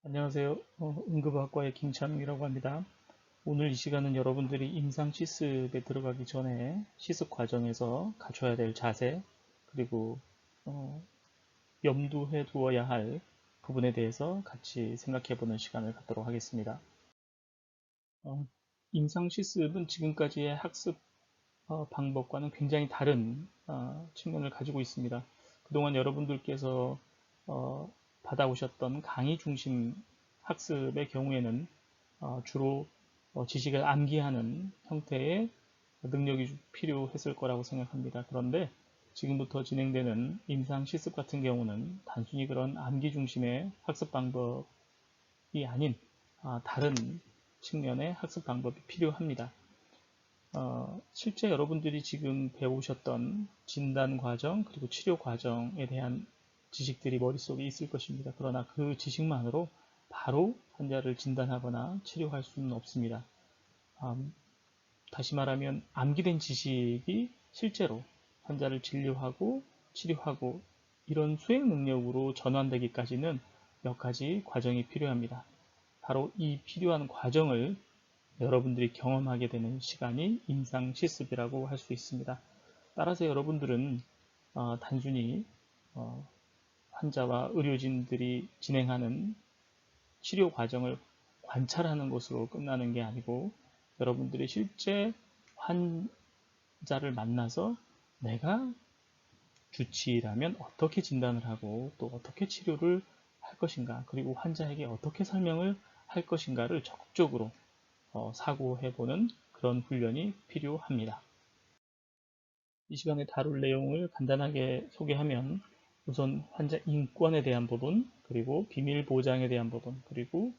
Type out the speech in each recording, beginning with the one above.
안녕하세요. 응급의학과의 김찬웅이라고 합니다. 오늘 이 시간은 여러분들이 임상 실습에 들어가기 전에 실습 과정에서 갖춰야 될 자세, 그리고 어, 염두해 두어야 할 부분에 대해서 같이 생각해 보는 시간을 갖도록 하겠습니다. 어, 임상 실습은 지금까지의 학습 방법과는 굉장히 다른 측면을 가지고 있습니다. 그동안 여러분들께서 어, 받아오셨던 강의 중심 학습의 경우에는 주로 지식을 암기하는 형태의 능력이 필요했을 거라고 생각합니다. 그런데 지금부터 진행되는 임상 실습 같은 경우는 단순히 그런 암기 중심의 학습 방법이 아닌 다른 측면의 학습 방법이 필요합니다. 실제 여러분들이 지금 배우셨던 진단 과정 그리고 치료 과정에 대한 지식들이 머릿속에 있을 것입니다. 그러나 그 지식만으로 바로 환자를 진단하거나 치료할 수는 없습니다. 다시 말하면 암기된 지식이 실제로 환자를 진료하고 치료하고 이런 수행 능력으로 전환되기까지는 몇 가지 과정이 필요합니다. 바로 이 필요한 과정을 여러분들이 경험하게 되는 시간이 임상 실습이라고 할 수 있습니다. 따라서 여러분들은 단순히 환자와 의료진들이 진행하는 치료 과정을 관찰하는 것으로 끝나는 게 아니고 여러분들이 실제 환자를 만나서 내가 주치의라면 어떻게 진단을 하고 또 어떻게 치료를 할 것인가, 그리고 환자에게 어떻게 설명을 할 것인가를 적극적으로 사고해보는 그런 훈련이 필요합니다. 이 시간에 다룰 내용을 간단하게 소개하면 우선 환자 인권에 대한 부분, 그리고 비밀 보장에 대한 부분, 그리고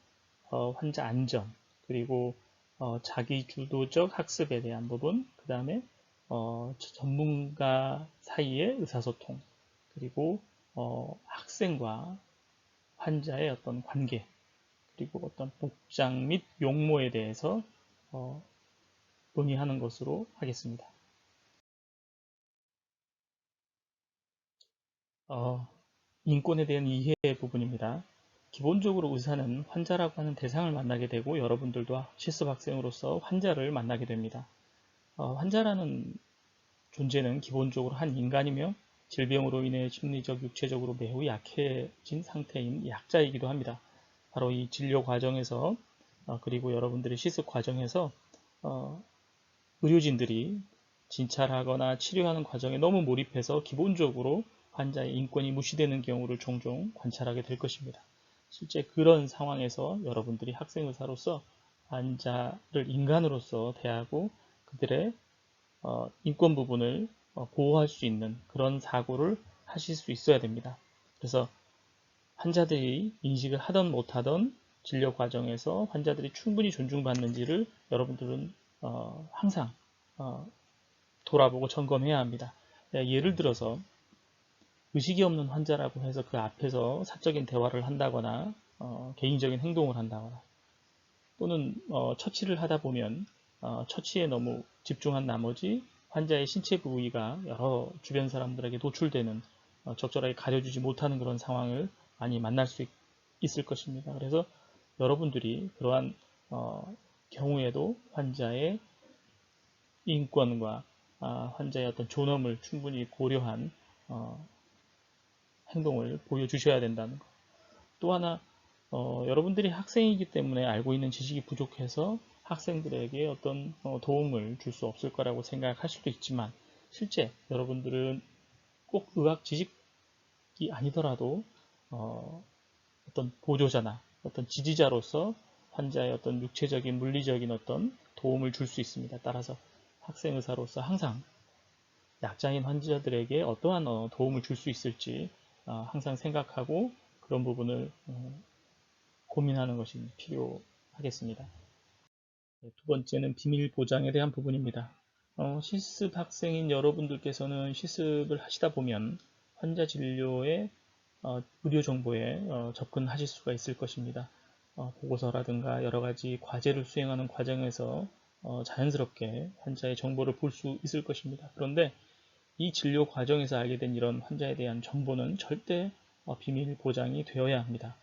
환자 안전, 그리고 자기 주도적 학습에 대한 부분, 그 다음에 전문가 사이의 의사소통, 그리고 학생과 환자의 어떤 관계, 그리고 어떤 복장 및 용모에 대해서 어, 논의하는 것으로 하겠습니다. 어, 인권에 대한 이해 부분입니다. 기본적으로 의사는 환자라고 하는 대상을 만나게 되고 여러분들도 실습 학생으로서 환자를 만나게 됩니다. 환자라는 존재는 기본적으로 한 인간이며 질병으로 인해 심리적, 육체적으로 매우 약해진 상태인 약자이기도 합니다. 바로 이 진료 과정에서 그리고 여러분들의 실습 과정에서 어, 의료진들이 진찰하거나 치료하는 과정에 너무 몰입해서 기본적으로 환자의 인권이 무시되는 경우를 종종 관찰하게 될 것입니다. 실제 그런 상황에서 여러분들이 학생의사로서 환자를 인간으로서 대하고 그들의 인권 부분을 보호할 수 있는 그런 사고를 하실 수 있어야 됩니다. 그래서 환자들이 인식을 하던 못하던 진료 과정에서 환자들이 충분히 존중받는지를 여러분들은 항상 어, 돌아보고 점검해야 합니다. 예를 들어서 의식이 없는 환자라고 해서 그 앞에서 사적인 대화를 한다거나 개인적인 행동을 한다거나 또는 처치를 하다 보면 처치에 너무 집중한 나머지 환자의 신체 부위가 여러 주변 사람들에게 노출되는 적절하게 가려주지 못하는 그런 상황을 많이 만날 수 있을 것입니다. 그래서 여러분들이 그러한 경우에도 환자의 인권과 환자의 어떤 존엄을 충분히 고려한 행동을 보여주셔야 된다는 것. 또 하나 여러분들이 학생이기 때문에 알고 있는 지식이 부족해서 학생들에게 어떤 도움을 줄 수 없을 거라고 생각할 수도 있지만 실제 여러분들은 꼭 의학 지식이 아니더라도 어떤 보조자나 어떤 지지자로서 환자의 어떤 육체적인 물리적인 어떤 도움을 줄 수 있습니다. 따라서 학생 의사로서 항상 약자인 환자들에게 어떠한 도움을 줄 수 있을지 항상 생각하고 그런 부분을 고민하는 것이 필요하겠습니다. 두 번째는 비밀 보장에 대한 부분입니다. 실습 학생인 여러분들께서는 실습을 하시다 보면 환자 진료에 의료 정보에 접근하실 수가 있을 것입니다. 보고서라든가 여러 가지 과제를 수행하는 과정에서 자연스럽게 환자의 정보를 볼 수 있을 것입니다. 그런데 이 진료 과정에서 알게 된 이런 환자에 대한 정보는 절대 비밀 보장이 되어야 합니다.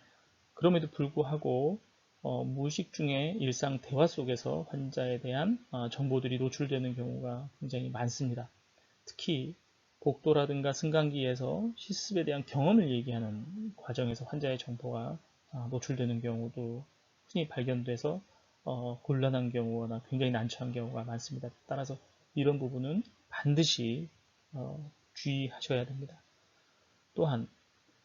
그럼에도 불구하고 무의식 중에 일상 대화 속에서 환자에 대한 정보들이 노출되는 경우가 굉장히 많습니다. 특히 복도라든가 승강기에서 실습에 대한 경험을 얘기하는 과정에서 환자의 정보가 노출되는 경우도 흔히 발견돼서 곤란한 경우나 굉장히 난처한 경우가 많습니다. 따라서 이런 부분은 반드시 주의하셔야 됩니다. 또한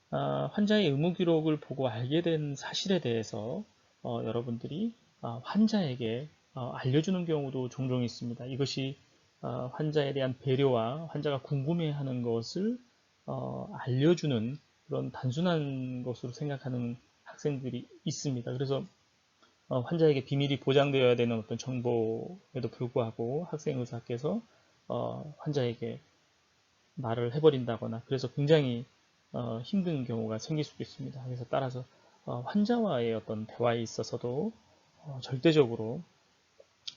환자의 의무 기록을 보고 알게 된 사실에 대해서 여러분들이 환자에게 알려주는 경우도 종종 있습니다. 이것이 환자에 대한 배려와 환자가 궁금해하는 것을 알려주는 그런 단순한 것으로 생각하는 학생들이 있습니다. 그래서 환자에게 비밀이 보장되어야 되는 어떤 정보에도 불구하고 학생 의사께서 환자에게 말을 해버린다거나 그래서 굉장히 힘든 경우가 생길 수도 있습니다. 그래서 따라서 환자와의 어떤 대화에 있어서도 절대적으로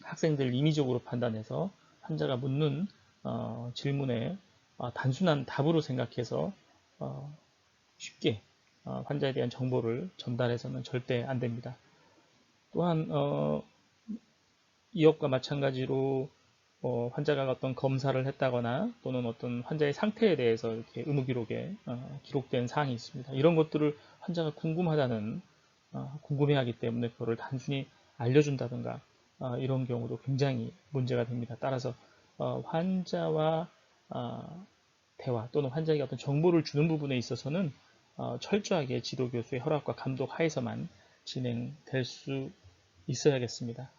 학생들 임의적으로 판단해서 환자가 묻는 질문에 단순한 답으로 생각해서 쉽게 환자에 대한 정보를 전달해서는 절대 안 됩니다. 또한 이것과 마찬가지로 환자가 어떤 검사를 했다거나 또는 어떤 환자의 상태에 대해서 이렇게 의무 기록에 기록된 사항이 있습니다. 이런 것들을 환자가 궁금해하기 때문에 그거를 단순히 알려준다든가 이런 경우도 굉장히 문제가 됩니다. 따라서 환자와 대화 또는 환자에게 어떤 정보를 주는 부분에 있어서는 철저하게 지도 교수의 허락과 감독 하에서만 진행될 수 있어야겠습니다.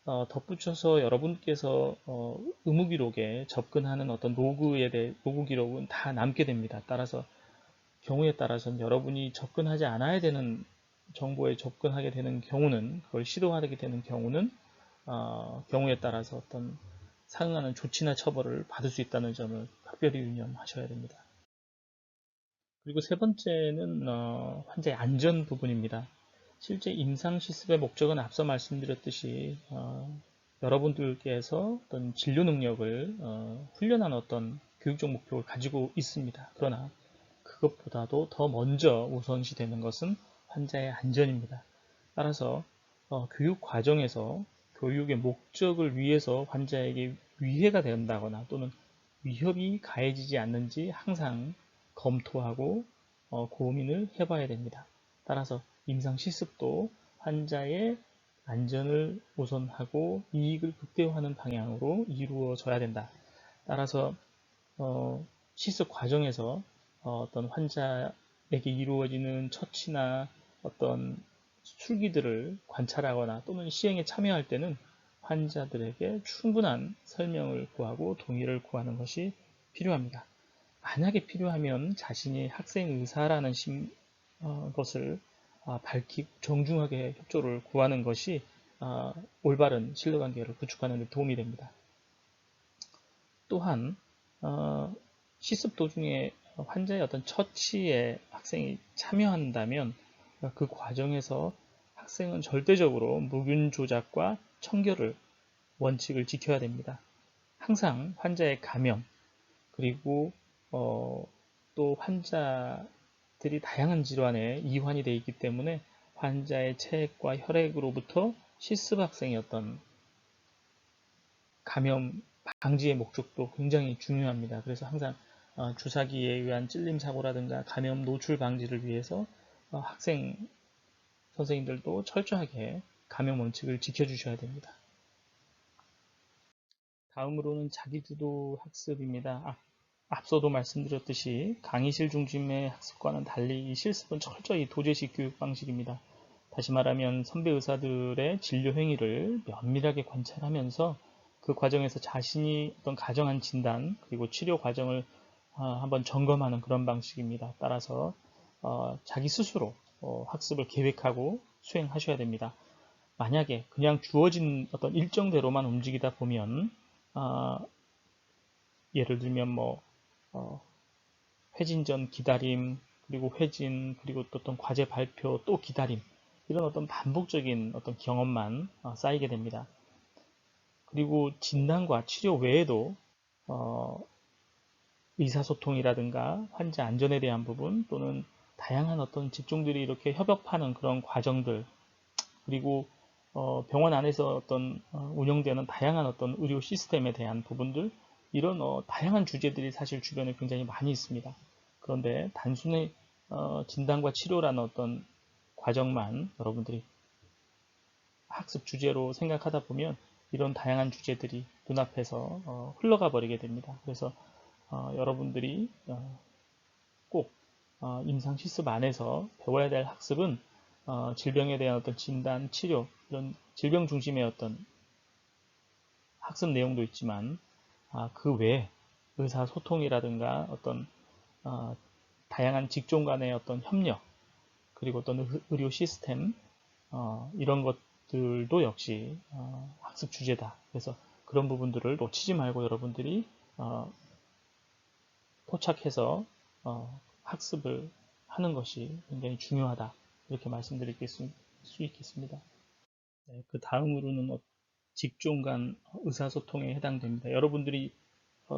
덧붙여서 여러분께서 의무 기록에 접근하는 어떤 로그 기록은 다 남게 됩니다. 따라서 경우에 따라서는 여러분이 접근하지 않아야 되는 정보에 접근하게 되는 경우는 그걸 시도하게 되는 경우는 경우에 따라서 어떤 상응하는 조치나 처벌을 받을 수 있다는 점을 각별히 유념하셔야 됩니다. 그리고 세 번째는 환자의 안전 부분입니다. 실제 임상 실습의 목적은 앞서 말씀드렸듯이 여러분들께서 어떤 진료 능력을 훈련하는 어떤 교육적 목표를 가지고 있습니다. 그러나 그것보다도 더 먼저 우선시 되는 것은 환자의 안전입니다. 따라서 교육 과정에서 교육의 목적을 위해서 환자에게 위해가 된다거나 또는 위협이 가해지지 않는지 항상 검토하고 고민을 해봐야 됩니다. 따라서 임상 실습도 환자의 안전을 우선하고 이익을 극대화하는 방향으로 이루어져야 된다. 따라서 실습 과정에서 어떤 환자에게 이루어지는 처치나 어떤 술기들을 관찰하거나 또는 시행에 참여할 때는 환자들에게 충분한 설명을 구하고 동의를 구하는 것이 필요합니다. 만약에 필요하면 자신이 학생 의사라는 것을 밝히고 정중하게 협조를 구하는 것이 올바른 신뢰관계를 구축하는 데 도움이 됩니다. 또한 실습 도중에 환자의 어떤 처치에 학생이 참여한다면 그 과정에서 학생은 절대적으로 무균 조작과 청결을 원칙을 지켜야 됩니다. 항상 환자의 감염 그리고 또 환자들이 다양한 질환에 이환이 되어 있기 때문에 환자의 체액과 혈액으로부터 실습 학생의 어떤 감염 방지의 목적도 굉장히 중요합니다. 그래서 항상 주사기에 의한 찔림 사고라든가 감염 노출 방지를 위해서 학생 선생님들도 철저하게 감염 원칙을 지켜주셔야 됩니다. 다음으로는 자기주도 학습입니다. 앞서도 말씀드렸듯이 강의실 중심의 학습과는 달리 이 실습은 철저히 도제식 교육 방식입니다. 다시 말하면 선배 의사들의 진료 행위를 면밀하게 관찰하면서 그 과정에서 자신이 어떤 가정한 진단 그리고 치료 과정을 한번 점검하는 그런 방식입니다. 따라서 자기 스스로 학습을 계획하고 수행하셔야 됩니다. 만약에 그냥 주어진 어떤 일정대로만 움직이다 보면 예를 들면 회진 전 기다림 그리고 회진 그리고 또 어떤 과제 발표 또 기다림 이런 어떤 반복적인 어떤 경험만 쌓이게 됩니다. 그리고 진단과 치료 외에도 의사소통이라든가 환자 안전에 대한 부분 또는 다양한 어떤 직종들이 이렇게 협업하는 그런 과정들, 그리고 병원 안에서 어떤 운영되는 다양한 어떤 의료 시스템에 대한 부분들, 이런 다양한 주제들이 사실 주변에 굉장히 많이 있습니다. 그런데 단순히 진단과 치료라는 어떤 과정만 여러분들이 학습 주제로 생각하다 보면 이런 다양한 주제들이 눈앞에서 흘러가 버리게 됩니다. 그래서 여러분들이 꼭 임상 실습 안에서 배워야 될 학습은 질병에 대한 어떤 진단, 치료, 이런 질병 중심의 어떤 학습 내용도 있지만 그 외에 의사소통이라든가 어떤 다양한 직종 간의 어떤 협력, 그리고 어떤 의료 시스템, 이런 것들도 역시 학습 주제다. 그래서 그런 부분들을 놓치지 말고 여러분들이 포착해서 학습을 하는 것이 굉장히 중요하다. 이렇게 말씀드릴 수 있겠습니다. 네, 그 다음으로는 직종 간 의사소통에 해당됩니다. 여러분들이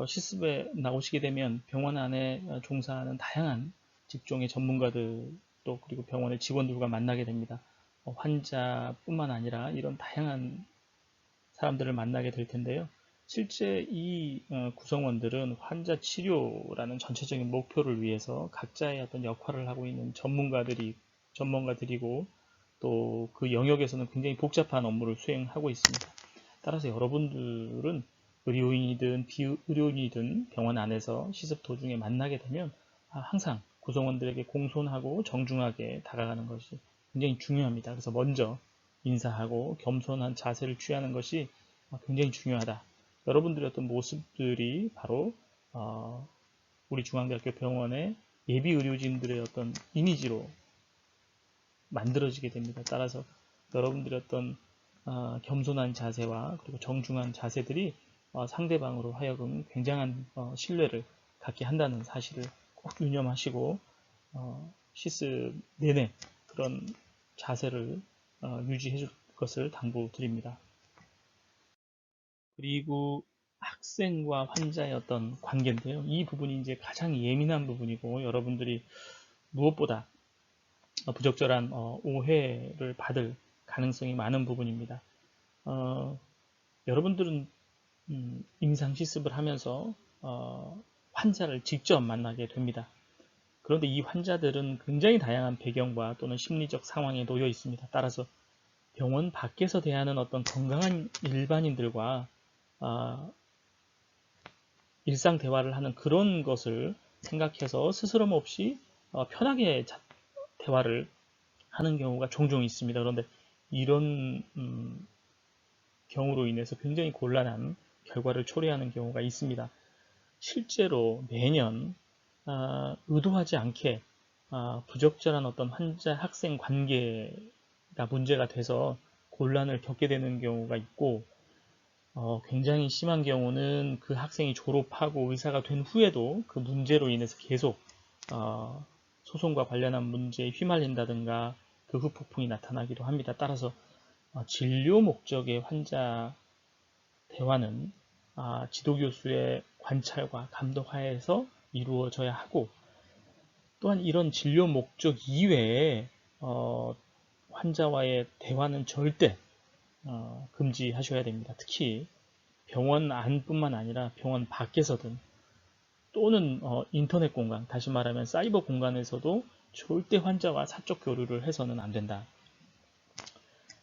실습에 나오시게 되면 병원 안에 종사하는 다양한 직종의 전문가들 또 그리고 병원의 직원들과 만나게 됩니다. 환자뿐만 아니라 이런 다양한 사람들을 만나게 될 텐데요. 실제 이 구성원들은 환자 치료라는 전체적인 목표를 위해서 각자의 어떤 역할을 하고 있는 전문가들이고 또 그 영역에서는 굉장히 복잡한 업무를 수행하고 있습니다. 따라서 여러분들은 의료인이든 비의료인이든 병원 안에서 시습 도중에 만나게 되면 항상 구성원들에게 공손하고 정중하게 다가가는 것이 굉장히 중요합니다. 그래서 먼저 인사하고 겸손한 자세를 취하는 것이 굉장히 중요하다. 여러분들의 어떤 모습들이 바로 우리 중앙대학교 병원의 예비 의료진들의 어떤 이미지로 만들어지게 됩니다. 따라서 여러분들의 어떤 겸손한 자세와 그리고 정중한 자세들이 상대방으로 하여금 굉장한 신뢰를 갖게 한다는 사실을 꼭 유념하시고 실습 내내 그런 자세를 유지해 줄 것을 당부드립니다. 그리고 학생과 환자의 어떤 관계인데요. 이 부분이 이제 가장 예민한 부분이고 여러분들이 무엇보다 부적절한 오해를 받을 가능성이 많은 부분입니다. 여러분들은 임상 실습을 하면서 환자를 직접 만나게 됩니다. 그런데 이 환자들은 굉장히 다양한 배경과 또는 심리적 상황에 놓여 있습니다. 따라서 병원 밖에서 대하는 어떤 건강한 일반인들과 일상 대화를 하는 그런 것을 생각해서 스스럼 없이 편하게 대화를 하는 경우가 종종 있습니다. 그런데 이런 경우로 인해서 굉장히 곤란한 결과를 초래하는 경우가 있습니다. 실제로 매년 의도하지 않게 부적절한 어떤 환자 학생 관계가 문제가 돼서 곤란을 겪게 되는 경우가 있고 굉장히 심한 경우는 그 학생이 졸업하고 의사가 된 후에도 그 문제로 인해서 계속 소송과 관련한 문제에 휘말린다든가 그 후폭풍이 나타나기도 합니다. 따라서 진료 목적의 환자 대화는 지도교수의 관찰과 감독 하에서 이루어져야 하고 또한 이런 진료 목적 이외에 환자와의 대화는 절대 금지하셔야 됩니다. 특히 병원 안뿐만 아니라 병원 밖에서든 또는 인터넷 공간, 다시 말하면 사이버 공간에서도 절대 환자와 사적 교류를 해서는 안 된다.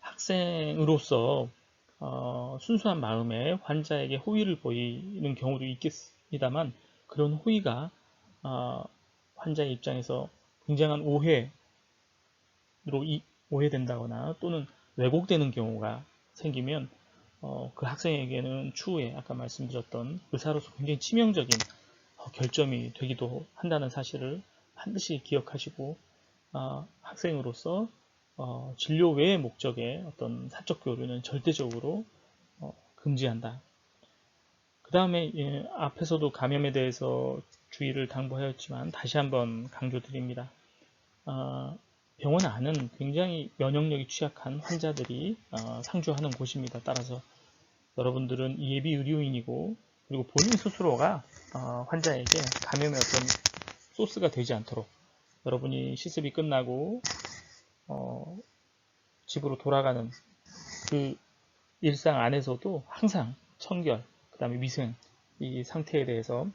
학생으로서 순수한 마음에 환자에게 호의를 보이는 경우도 있겠습니다만 그런 호의가 환자의 입장에서 굉장한 오해로 오해된다거나 또는 왜곡되는 경우가 생기면 그 학생에게는 추후에 아까 말씀드렸던 의사로서 굉장히 치명적인 결점이 되기도 한다는 사실을 반드시 기억하시고 학생으로서 진료 외의 목적의 어떤 사적 교류는 절대적으로 금지한다. 그 다음에 앞에서도 감염에 대해서 주의를 당부하였지만 다시 한번 강조드립니다. 병원 안은 굉장히 면역력이 취약한 환자들이 상주하는 곳입니다. 따라서 여러분들은 예비 의료인이고 그리고 본인 스스로가 환자에게 감염의 어떤 소스가 되지 않도록 여러분이 실습이 끝나고 집으로 돌아가는 그 일상 안에서도 항상 청결, 그 다음에 위생, 이 상태에 대해서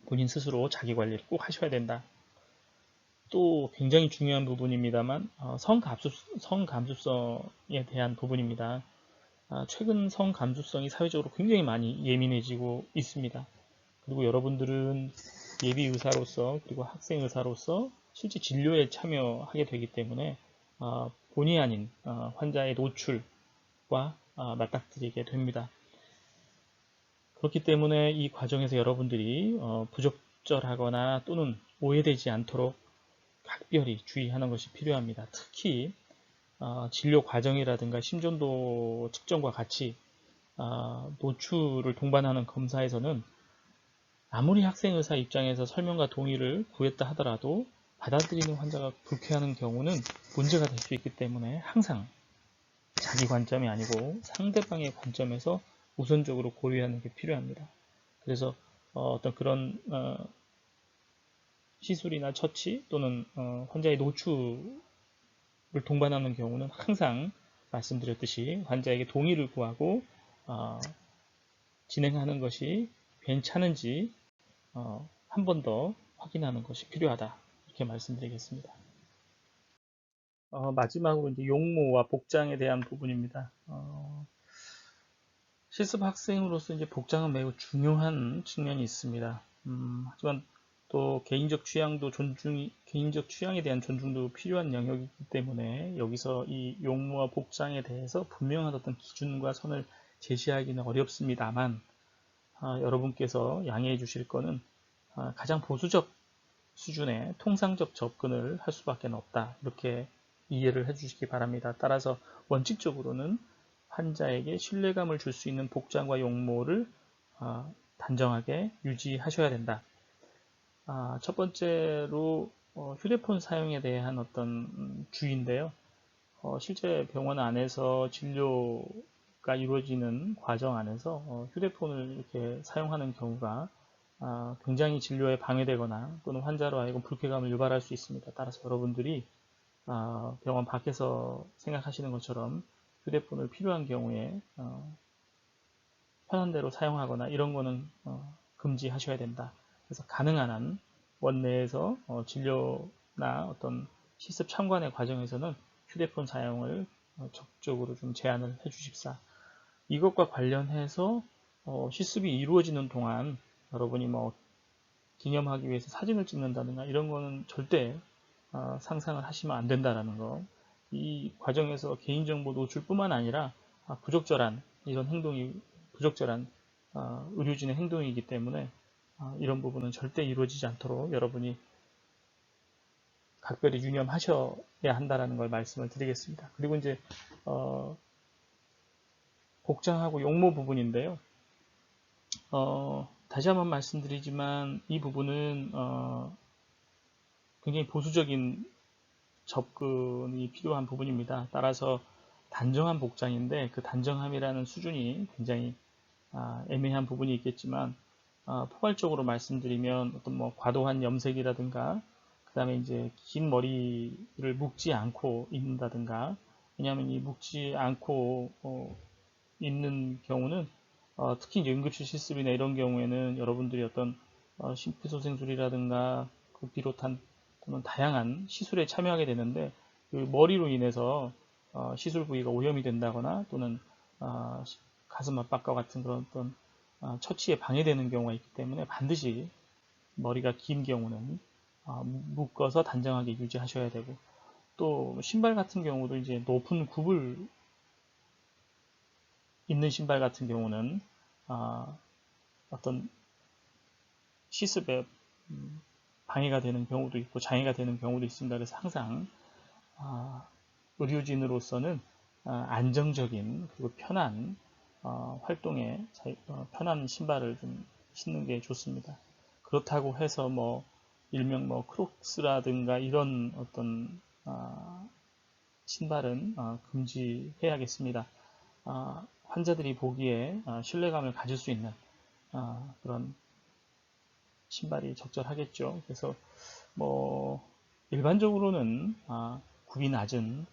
본인 스스로 자기 관리를 꼭 하셔야 된다. 또 굉장히 중요한 부분입니다만 성감수성에 대한 부분입니다. 최근 성감수성이 사회적으로 굉장히 많이 예민해지고 있습니다. 그리고 여러분들은 예비 의사로서 그리고 학생 의사로서 실제 진료에 참여하게 되기 때문에 본의 아닌 환자의 노출과 맞닥뜨리게 됩니다. 그렇기 때문에 이 과정에서 여러분들이 부적절하거나 또는 오해되지 않도록 각별히 주의하는 것이 필요합니다. 특히 진료 과정이라든가 심전도 측정과 같이 노출을 동반하는 검사에서는 아무리 학생의사 입장에서 설명과 동의를 구했다 하더라도 받아들이는 환자가 불쾌하는 경우는 문제가 될 수 있기 때문에 항상 자기 관점이 아니고 상대방의 관점에서 우선적으로 고려하는 게 필요합니다. 그래서 어떤 그런 시술이나 처치 또는 환자의 노출을 동반하는 경우는 항상 말씀드렸듯이 환자에게 동의를 구하고 진행하는 것이 괜찮은지 한 번 더 확인하는 것이 필요하다. 이렇게 말씀드리겠습니다. 마지막으로 이제 용모와 복장에 대한 부분입니다. 실습 학생으로서 이제 복장은 매우 중요한 측면이 있습니다. 하지만 또 개인적 취향에 대한 존중도 필요한 영역이기 때문에 여기서 이 용모와 복장에 대해서 분명한 어떤 기준과 선을 제시하기는 어렵습니다만 여러분께서 양해해 주실 거는 가장 보수적 수준의 통상적 접근을 할 수밖에 없다. 이렇게 이해를 해 주시기 바랍니다. 따라서 원칙적으로는 환자에게 신뢰감을 줄 수 있는 복장과 용모를 단정하게 유지하셔야 된다. 첫 번째로 휴대폰 사용에 대한 어떤 주의인데요. 실제 병원 안에서 진료가 이루어지는 과정 안에서 휴대폰을 이렇게 사용하는 경우가 굉장히 진료에 방해되거나 또는 환자로 하여금 불쾌감을 유발할 수 있습니다. 따라서 여러분들이 병원 밖에서 생각하시는 것처럼 휴대폰을 필요한 경우에 편한 대로 사용하거나 이런 거는 금지하셔야 된다. 그래서 가능한 한 원내에서 진료나 어떤 실습 참관의 과정에서는 휴대폰 사용을 적극적으로 좀 제한을 해 주십사. 이것과 관련해서 실습이 이루어지는 동안 여러분이 뭐 기념하기 위해서 사진을 찍는다든가 이런 거는 절대 상상을 하시면 안 된다라는 거. 이 과정에서 개인정보 노출뿐만 아니라 부적절한 이런 행동이 부적절한 의료진의 행동이기 때문에 이런 부분은 절대 이루어지지 않도록 여러분이 각별히 유념하셔야 한다라는 걸 말씀을 드리겠습니다. 그리고 이제 복장하고 용모 부분인데요. 다시 한번 말씀드리지만 이 부분은 굉장히 보수적인 접근이 필요한 부분입니다. 따라서 단정한 복장인데 그 단정함이라는 수준이 굉장히 애매한 부분이 있겠지만 포괄적으로 말씀드리면 어떤 뭐 과도한 염색이라든가 그 다음에 이제 긴 머리를 묶지 않고 입는다든가 왜냐하면 이 묶지 않고 있는 경우는 특히 이제 응급실 실습이나 이런 경우에는 여러분들이 어떤 심폐소생술이라든가 그 비롯한 또는 다양한 시술에 참여하게 되는데 그 머리로 인해서 시술 부위가 오염이 된다거나 또는 가슴 압박과 같은 그런 어떤 처치에 방해되는 경우가 있기 때문에 반드시 머리가 긴 경우는 묶어서 단정하게 유지하셔야 되고 또 신발 같은 경우도 이제 높은 굽을 있는 신발 같은 경우는 어떤 시습에 방해가 되는 경우도 있고 장애가 되는 경우도 있습니다. 그래서 항상 의료진으로서는 안정적인 그리고 편한 활동에 편한 신발을 좀 신는 게 좋습니다. 그렇다고 해서 뭐 일명 뭐 크록스라든가 이런 어떤 신발은 금지해야겠습니다. 환자들이 보기에 신뢰감을 가질 수 있는 그런 신발이 적절하겠죠. 그래서 뭐 일반적으로는 굽이 낮은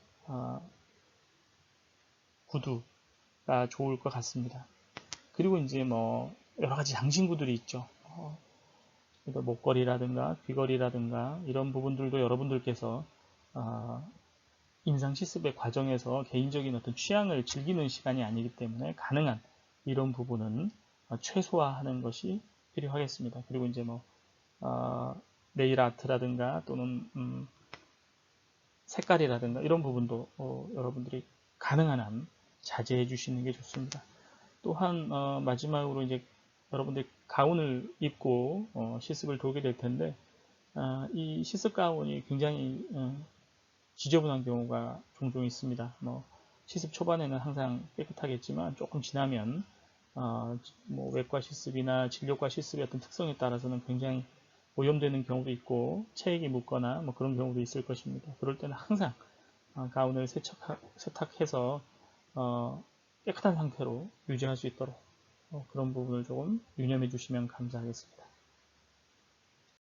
구두가 좋을 것 같습니다. 그리고 이제 뭐 여러 가지 장신구들이 있죠. 그러니까 목걸이라든가 귀걸이라든가 이런 부분들도 여러분들께서 인상 실습의 과정에서 개인적인 어떤 취향을 즐기는 시간이 아니기 때문에 가능한 이런 부분은 최소화하는 것이 필요하겠습니다. 그리고 이제 뭐 네일 아트라든가 또는 색깔이라든가 이런 부분도 여러분들이 가능한 한 자제해 주시는 게 좋습니다. 또한 마지막으로 이제 여러분들이 가운을 입고 실습을 돌게 될 텐데 이 실습 가운이 굉장히 지저분한 경우가 종종 있습니다. 뭐 실습 초반에는 항상 깨끗하겠지만 조금 지나면 뭐 외과 실습이나 진료과 실습의 어떤 특성에 따라서는 굉장히 오염되는 경우도 있고 체액이 묻거나 뭐 그런 경우도 있을 것입니다. 그럴 때는 항상 가운을 세탁해서 깨끗한 상태로 유지할 수 있도록 그런 부분을 조금 유념해 주시면 감사하겠습니다.